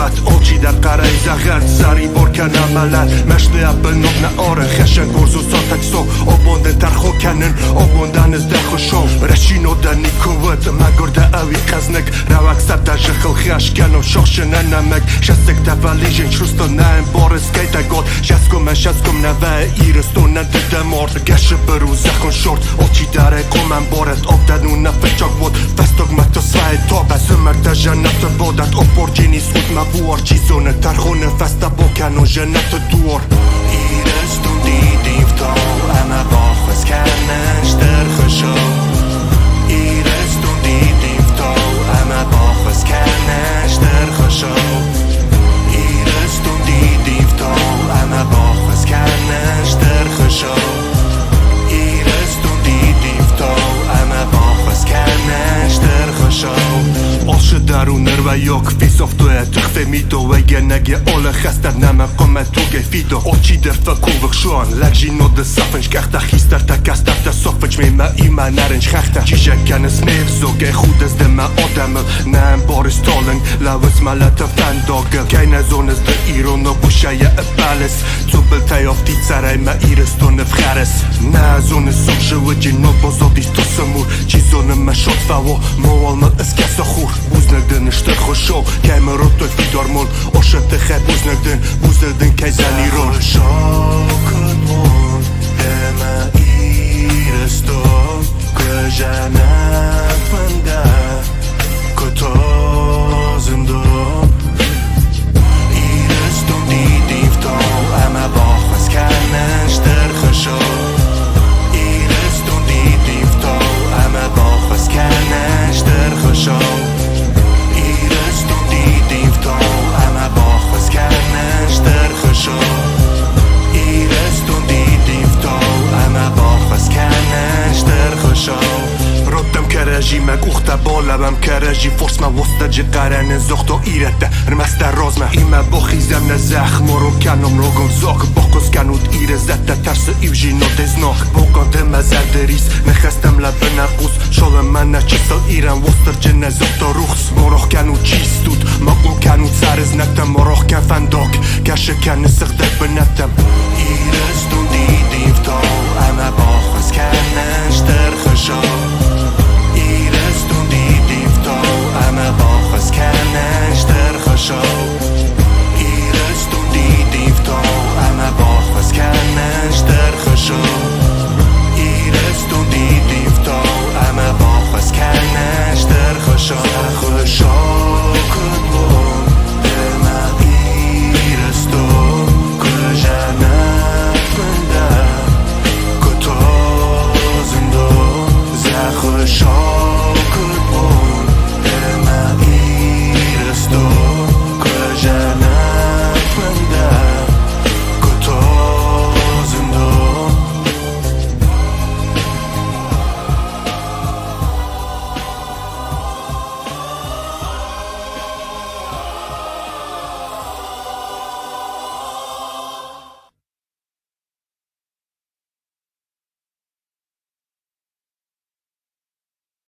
قوت آجی در قره زغد سری برکن عملن مشته بنوب ناره خشن گرز و ساتک سو آبوندن ترخو کنن آبوندن از دخو شو رشینو دنی کوت مگرده اوی قزنک روک سر در جخل خیش کنو شخشن نمک شستک تفلیجن شرستو نایم بارس کیتا گود شسکم شسکم نوه ایرستو ندده مرد گش برو زخون شورد آچی داره قومن بارد آب دنو نفچاک بود فستاگ مکتا سوه تاب از مرد جنت بادت اپورجینی سود مبوار چیزونه ترخونه فستا بکن و جنت دور ایرستو دیدیف تا اما باخوز کنش در خشو ایرستو دیدیف تا اما باخوز کنش در خشو ایرستو دیدیف تا اما باخوز کنش در خشو ایرستو دیدیف تا اما باخوز کنش در خشو آشه درون و یک فیساف توی تخفه میدو و یه نگه آله خستر نمه قمه توگه فیدو آچی در فکووک شوان لگجی نود صفنش کخته خیستر تکستر تا صفنش میمه ایمه نرنج خخته چیشه کنس میف زوگه خود از دمه آدمه نم بارستالنگ لوز ملت فنداگه که نزون از ده ایران و بوشه یه ابالس تو بلتای آفتید سرای ما ایرستون افخرس نزون سوشه و جنو بازادیست تو سمور چیزون مشاد فوا موال مل اسکس خور بوز نگدن اشتر خوشو که مرو توی فیدارمون آشت خیب بوز نگدن بوز نگدن که زنی رون خوشاکت مون همه ایرستو که جنت فنده کتا زندون ایرستو دیدیف تا اما باخوز کنش در خوشو ایرستو دیدیف تا اما باخوز کنش در خوشو ایرستو دیدیف تا اما باخوز کنش در خوشو ایرستو دیدیف تا اما باخوز کنش در خوشو ردم کرجی مگ اخت بالبم کرجی فرس ما وسط جی قرن زخت و ایرته رمست راز ما ایمه بخیزم نزخم رو کنم روگم زاک باقوز کنود ایره زده ترس ایوجی نودزناک بوکاندم زردریز نخستم لب نقوز شالم من نچیسل ایران وستر جنه زخت و روخس مراخ کنود چیستود مقو کنود سرز نکتم مراخ کن فنداک کشه کنه سخته بنتم